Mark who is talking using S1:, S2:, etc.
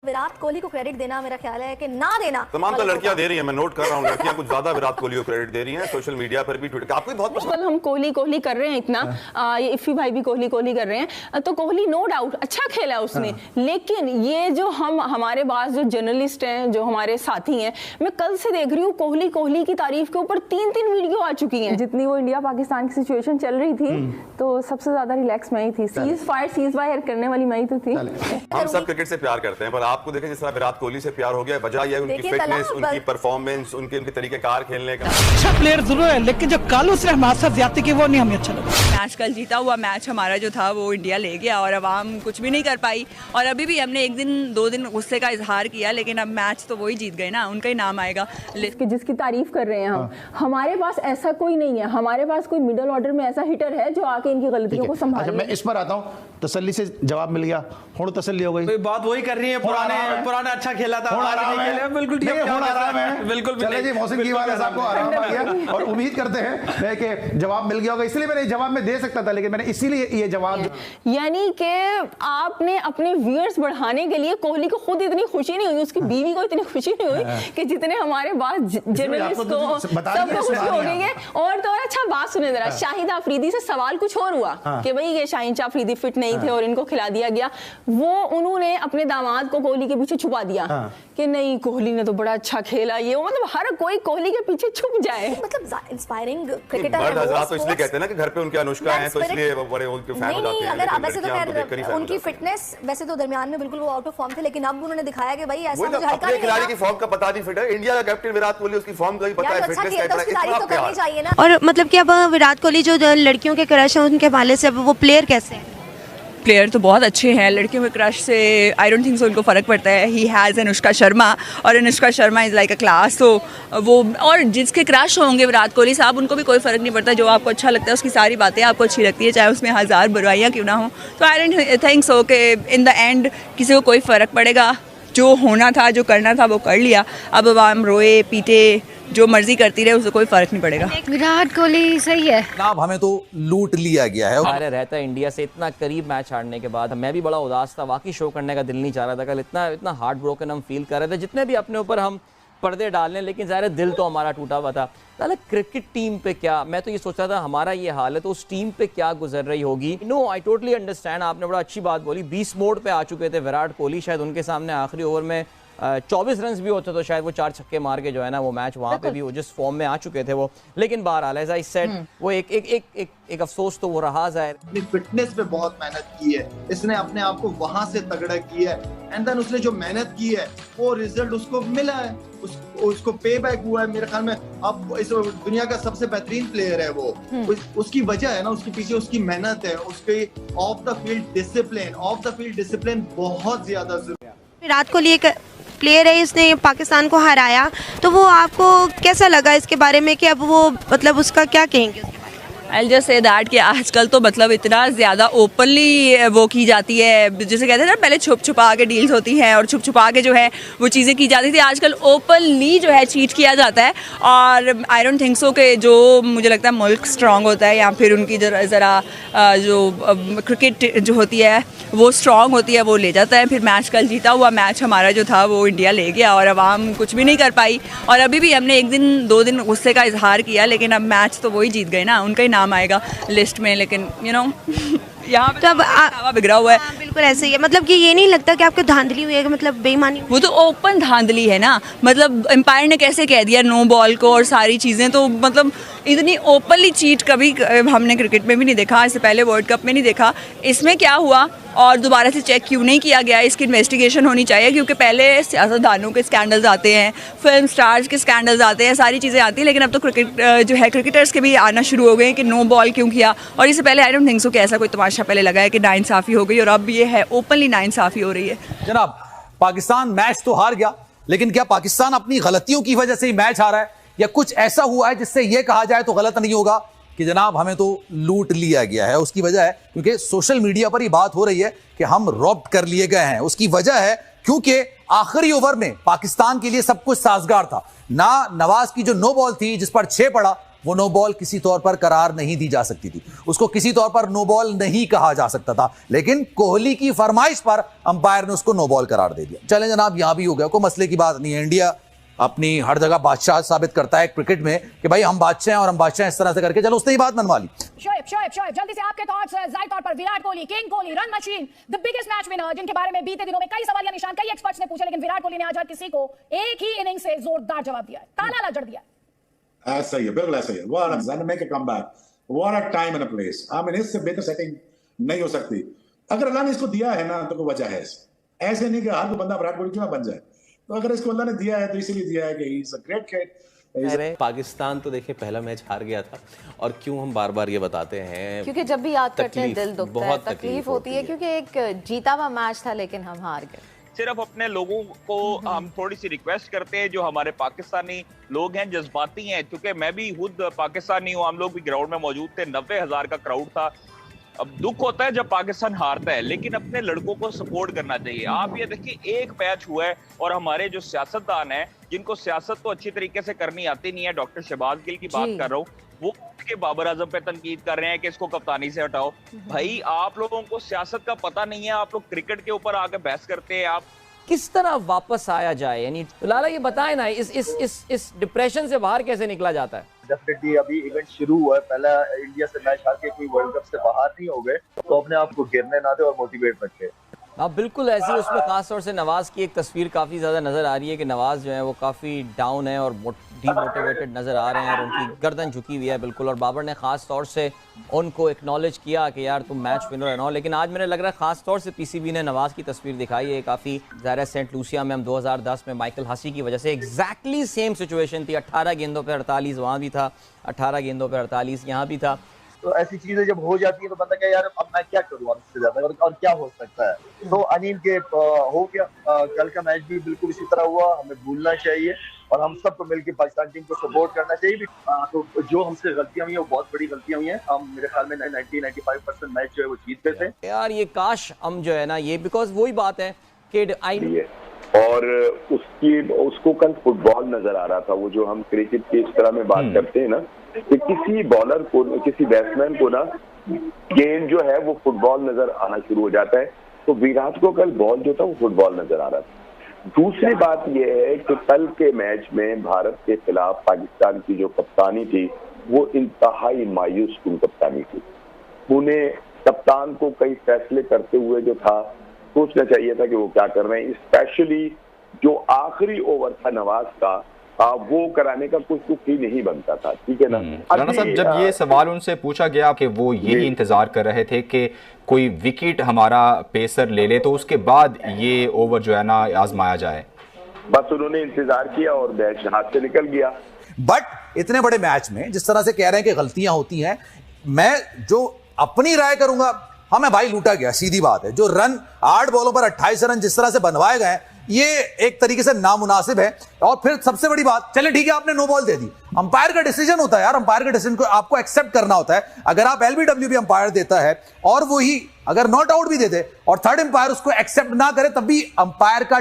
S1: विराट कोहली को क्रेडिट देना मेरा ख्याल है कि ना देना
S2: तमाम तो लड़कियां दे रही हैं, मैं नोट कर रहा हूं, लड़कियां कुछ ज्यादा विराट कोहली को क्रेडिट दे रही हैं सोशल मीडिया पर भी, ट्विटर। आपको बहुत पसंद
S3: हम कोहली कोहली कर रहे हैं इतना, ये इफ़ी भाई भी कोहली कोहली कर रहे हैं, तो कोहली नो डाउट अच्छा खेला उसने। लेकिन ये जो हमारे पास जो जर्नलिस्ट हैं, जो हमारे साथी हैं, मैं कल से देख रही हूँ कोहली कोहली की तारीफ के ऊपर 3 वीडियो आ चुकी हैं। जितनी वो इंडिया पाकिस्तान की सिचुएशन चल रही थी तो सबसे ज्यादा रिलैक्स मैं ही थी, सीज फायर करने वाली मैं ही तो थी।
S2: हम सब क्रिकेट से प्यार करते हैं, पर आपको देखें जिस तरह विराट कोहली से प्यार हो गया, वजह यह है उनकी फिटनेस, उनकी परफॉर्मेंस, उनके तरीकेकार खेलने का।
S4: अच्छा प्लेयर जरूर है, लेकिन जो कल उसने हमारे साथ ज्यादती की वो नहीं हमें अच्छा लगा।
S5: मैच कल जीता हुआ मैच हमारा जो था वो इंडिया ले गया और अवाम कुछ भी नहीं कर पाई। और अभी भी हमने 1-2 दिन गुस्से का इजहार किया, लेकिन अब मैच तो वही जीत गए ना, उनका ही नाम आएगा।
S3: जिसकी तारीफ कर रहे हैं हम, हमारे पास ऐसा कोई नहीं है, हमारे पास कोई मिडिल ऑर्डर में ऐसा हिटर है जो आके इनकी गलतियों को संभाले।
S6: अच्छा, मैं इस पर आता हूँ, तसल्ली से जवाब मिल गया, हुण तसल्ली हो गई।
S7: बात वही कर रही है, पुराने अच्छा खेला था, बिल्कुल ठीक है, बिल्कुल।
S6: चले जी, मोहसिन की वाले साहब को आराम आ गया और उम्मीद करते हैं कि जवाब मिल गया होगा, इसलिए मैंने जवाब में दे सकता था, लेकिन मैंने इसीलिए ये जवाब,
S3: यानी कि आपने अपने व्यूअर्स बढ़ाने के लिए कोहली को खुद इतनी खुशी नहीं हुई, उसकी बीवी को इतनी खुशी नहीं हुई कि जितने हमारे पास जर्नलिस्ट को सबको खुशी हो गई है। और तो और अच्छा बात सुने जरा, शाहिद आफरीदी से सवाल कुछ और हुआ कि भाई ये शाहिद आफरीदी फिट नहीं थे और इनको खिला दिया गया, वो उन्होंने अपने दामाद को कोहली के पीछे छुपा दिया कि नहीं कोहली ने तो बड़ा अच्छा खेला, ये मतलब हर कोई कोहली के पीछे छुप जाए।
S1: मतलब इंस्पायरिंग क्रिकेटर है
S2: वो, तो इसलिए कहते हैं ना कि घर पे उनके अनुष्का हैं तो इसलिए बड़े उनके फैन हो जाते हैं।
S1: अगर वैसे तो उनकी फिटनेस वैसे तो दरमियान में बिल्कुल वो आउट ऑफ फॉर्म थे, लेकिन अब उन्होंने दिखाया कि भाई ऐसा मुझे हल्का नहीं
S2: खिलाड़ी की फॉर्म का पता नहीं, फिट है इंडिया का कैप्टन विराट कोहली, उसकी फॉर्म का ही पता है, फिटनेस
S1: तो करनी चाहिए ना।
S8: और मतलब कि अब विराट कोहली जो लड़कियों के क्रश हैं उनके हवाले से अब वो प्लेयर कैसे हैं?
S5: प्लेयर तो बहुत अच्छे हैं, लड़कियों के क्रश से आई डोंट थिंक सो उनको फ़र्क पड़ता है। ही हैज़ अनुष्का शर्मा और Anushka Sharma is like a class, तो वो और जिसके क्रश होंगे विराट कोहली साहब, उनको भी कोई फ़र्क नहीं पड़ता, जो आपको अच्छा लगता है उसकी सारी बातें आपको अच्छी लगती है, चाहे उसमें 1000 बुराइयाँ क्यों ना हो। तो आई डोंट थिंक सो कि इन द एंड किसी को कोई फ़र्क पड़ेगा। जो होना था, जो करना था वो कर लिया, अब आवाम रोए पीटे जो मर्जी करती रहे, उससे कोई फर्क नहीं पड़ेगा।
S8: विराट कोहली सही है।
S9: अब हमें तो लूट लिया गया है।
S10: अरे रहता है इंडिया से इतना करीब मैच हारने के बाद, मैं भी बड़ा उदास था, वाकई शो करने का दिल नहीं चाह रहा था, कल इतना हार्ट ब्रोकन हम फील कर रहे थे, जितने भी अपने ऊपर हम पर्दे डालने, लेकिन ज़ाहिर दिल तो हमारा टूटा हुआ था। ताला क्रिकेट टीम पे क्या, मैं तो ये सोच रहा था हमारा ये हाल है तो उस टीम पे क्या गुजर रही होगी। नो, आई टोटली अंडरस्टैंड, आपने बड़ा अच्छी बात बोली। 20 मोड पे आ चुके थे विराट कोहली, शायद उनके सामने आखिरी ओवर में 24 रन भी होते तो शायद वो 4 छक्के मार के जो है ना वो मैच वहाँ पे भी वो जिस फॉर्म में आ चुके थे वो। लेकिन बहरहाल एज आई सेड वो एक अफसोस तो वो रहा जाहिर।
S11: अपनी फिटनेस पे बहुत मेहनत की है इसने, अपने आप को वहां से तगड़ा किया है, एंड देन उसने जो मेहनत की है वो रिजल्ट उसको मिला है, उसको पे बैक हुआ है। मेरे ख्याल में अब इस दुनिया का सबसे बेहतरीन प्लेयर है वो। उसकी वजह है ना, उसके पीछे उसकी मेहनत है, उसके ऑफ द फील्ड डिसिप्लिन बहुत ज्यादा जरूरी है।
S8: विराट कोहली एक प्लेयर है, इसने पाकिस्तान को हराया, तो वो आपको कैसा लगा इसके बारे में कि अब वो मतलब उसका क्या कहेंगे उसके बारे में?
S5: I'll just say that कि आजकल तो मतलब इतना ज़्यादा ओपनली वो की जाती है, जैसे कहते हैं ना पहले छुप छुपा के डील्स होती हैं और छुप छुपा के जो है वो चीज़ें की जाती थी, आजकल ओपनली जो है चीट किया जाता है। और आई डोंट थिंक सो कि जो मुझे लगता है मुल्क स्ट्रॉन्ग होता है या फिर उनकी ज़रा जो क्रिकेट जो होती है वो स्ट्रॉन्ग होती है, वो ले जाता है। फिर मैच कल जीता हुआ मैच हमारा जो था वो इंडिया ले गया और अवाम कुछ भी नहीं कर पाई। और अभी भी हमने 1-2 दिन गुस्से का इजहार किया, लेकिन अब मैच तो वही जीत गए ना, उनका ही नाम आएगा लिस्ट में। लेकिन यू नो यहाँ पे तो बिगड़ा हुआ है।
S8: बिल्कुल ऐसे ही है, मतलब कि ये नहीं लगता कि आपको धांधली हुई है, मतलब बेईमानी?
S5: वो तो ओपन धांधली है ना, मतलब एम्पायर ने कैसे कह दिया नो बॉल को और सारी चीज़ें, तो मतलब इतनी ओपनली चीट कभी हमने क्रिकेट में भी नहीं देखा, इससे पहले वर्ल्ड कप में नहीं देखा। इसमें क्या हुआ और दोबारा से चेक क्यों नहीं किया गया, इसकी इन्वेस्टिगेशन होनी चाहिए, क्योंकि पहले सियासतदानों के स्कैंडल्स आते हैं, फिल्म स्टार्स के स्कैंडल्स आते हैं, सारी चीज़ें आती हैं, लेकिन अब तो क्रिकेट जो है क्रिकेटर्स के भी आना शुरू हो गए हैं कि नो बॉल क्यों किया। और इससे पहले आई डोंट थिंक सो कि ऐसा कोई तमाशा पहले लगा है कि नाइंसाफ़ी हो गई, और अब ये है ओपनली नाइंसाफ़ी हो रही है।
S9: जनाब, पाकिस्तान मैच तो हार गया, लेकिन क्या पाकिस्तान अपनी गलतियों की वजह से ही मैच हारा है, या कुछ ऐसा हुआ है जिससे यह कहा जाए तो गलत नहीं होगा कि जनाब हमें तो लूट लिया गया है? उसकी वजह है क्योंकि सोशल मीडिया पर ही बात हो रही है कि हम रॉब्ड कर लिए गए हैं। उसकी वजह है क्योंकि आखिरी ओवर में पाकिस्तान के लिए सब कुछ साजगार था। ना नवाज की जो नो बॉल थी जिस पर 6 पड़ा, वो नो बॉल किसी तौर पर करार नहीं दी जा सकती थी, उसको किसी तौर पर नो बॉल नहीं कहा जा सकता था, लेकिन कोहली की फरमाइश पर अंपायर ने उसको नो बॉल करार दे दिया। चलें जनाब, यहां भी हो गया, कोई मसले की बात नहीं है। इंडिया अपनी हर जगह बादशाह साबित करता है क्रिकेट में कि भाई हम बादशाह हैं और हम बादशाह इस तरह से करके, चलो उसने ही बात मनवा ली।
S12: शोएब जल्दी से आपके थॉट्स जाहिर तौर पर Virat Kohli, king Kohli, run machine, the biggest match winner, जिनके बारे में बीते दिनों में कई सवालिया निशान कई एक्सपर्ट्स ने पूछे, लेकिन विराट कोहली ने आज हर किसी को एक ही इनिंग से जोरदार जवाब दिया, ताला लजड़ दिया।
S13: ऐसा ही है, बिल्कुल ऐसा ही है। What a make a comeback, what a time and a place. I mean इससे बेहतर सेटिंग नहीं हो सकती। अगर अल्लाह ने इसको दिया है ना तो कोई वजह है, ऐसे नहीं कि हर कोई बंदा विराट कोहली क्यों ना बन जाए। तो अगर इसको अल्लाह ने दिया है तो इसीलिए दिया है कि he is a great kid.
S7: Pakistan तो देखिए पहला मैच हार गया था, और क्यों हम बार बार ये बताते हैं,
S14: क्योंकि जब भी याद करते हैं दिल दुखता है, तकलीफ होती है, क्योंकि एक जीता हुआ मैच था लेकिन हम हार गए।
S15: सिर्फ अपने लोगों को हम थोड़ी सी रिक्वेस्ट करते हैं, जो हमारे पाकिस्तानी लोग हैं, जज्बाती हैं, क्योंकि मैं भी खुद पाकिस्तानी हूँ, हम लोग भी ग्राउंड में मौजूद थे, 90,000 का क्राउड था। अब दुख होता है जब पाकिस्तान हारता है, लेकिन अपने लड़कों को सपोर्ट करना चाहिए। आप ये देखिए, एक मैच हुआ है और हमारे जो सियासतदान हैं, जिनको सियासत तो अच्छी तरीके से करनी आती नहीं है, डॉक्टर शहबाज गिल की बात कर रहा हूँ, वो के बाबर आजम पे तनकीद कर रहे हैं कि इसको कप्तानी से हटाओ। भाई आप लोगों को सियासत का पता नहीं है, आप लोग क्रिकेट के ऊपर आके बहस करते हैं। आप
S10: किस तरह वापस आया जाए, यानी लाला ये बताएं ना, इस डिप्रेशन से बाहर कैसे निकला जाता है?
S11: डेफिनेटली अभी इवेंट शुरू हुआ है, पहला इंडिया से मैच हार के कोई वर्ल्ड कप से बाहर नहीं हो गए, तो अपने आप को गिरने ना दे और मोटिवेट रखे।
S10: हाँ बिल्कुल, ऐसी उसमें खास तौर से नवाज की एक तस्वीर काफ़ी ज़्यादा नज़र आ रही है कि नवाज जो है वो काफ़ी डाउन है और डीमोटिवेटेड नज़र आ रहे हैं और उनकी गर्दन झुकी हुई है बिल्कुल। और बाबर ने खास तौर से उनको एक्नॉलेज किया कि यार तुम मैच विनर है ना, लेकिन आज मैंने लग रहा है खास तौर से पीसीबी ने नवाज की तस्वीर दिखाई है काफ़ी ज़्यादा। सेंट लूसिया में हम 2010 में माइकल हसी की वजह से एग्जैक्टली सेम सिचुएशन थी, 18 गेंदों पर 48 वहाँ भी था, 18 गेंदों पर 48 यहाँ भी था।
S11: तो ऐसी चीजें जब हो जाती है तो बंदा क्या यार अब मैं क्या करूँ और इससे ज्यादा और क्या हो सकता है। तो अनिल के हो गया, कल का मैच भी बिल्कुल इसी तरह हुआ, हमें भूलना चाहिए और हम सबको मिलकर पाकिस्तान टीम को सपोर्ट करना चाहिए। तो जो हमसे गलतियां हुई है वो बहुत बड़ी गलतियां हुई हैं। हम मेरे ख्याल में 90-95% मैच जो है वो जीत गए थे।
S10: यार ये काश हम जो है ना, ये बिकॉज वही बात है कि
S16: और उसको कल फुटबॉल नजर आ रहा था, वो जो हम क्रिकेट की इस तरह में बात करते हैं ना कि किसी बॉलर को, किसी बैट्समैन को ना गेम जो है वो फुटबॉल नजर आना शुरू हो जाता है। तो विराट को कल बॉल जो था वो फुटबॉल नजर आ रहा था। दूसरी बात यह है कि कल के मैच में भारत के खिलाफ पाकिस्तान की जो कप्तानी थी वो इंतहाई मायूस कुन कप्तानी थी। उन्हें कप्तान को कई फैसले करते हुए जो था सोचना चाहिए था कि वो क्या कर रहे हैं। स्पेशली जो आखिरी ओवर था नवाज का, वो कराने का कुछ ही नहीं बनता था, ठीक है ना।
S17: राणा साहब, जब ये सवाल उनसे पूछा गया कि वो यही इंतजार कर रहे थे कि कोई विकेट हमारा पेसर ले ले तो उसके बाद ये ओवर जो है ना आजमाया जाए,
S16: बस उन्होंने इंतजार किया और मैच हाथ से निकल गया।
S9: बट इतने बड़े मैच में जिस तरह से कह रहे हैं कि गलतियां होती हैं, मैं जो अपनी राय करूंगा, हमें भाई लूटा गया, सीधी बात है। जो रन 8 बॉलों पर 28 रन जिस तरह से बनवाए गए, ये एक तरीके से नामुनासिब है। और फिर सबसे बड़ी बात, चले ठीक है आपने नो बॉल दे दी, अंपायर का डिसीजन होता है यार, अंपायर के डिसीजन को आपको एक्सेप्ट करना होता है। अगर आप एलबीडब्ल्यू भी अंपायर देता है और वही अगर नॉट आउट भी दे दे और थर्ड अंपायर उसको एक्सेप्ट ना करे, तब भी अंपायर का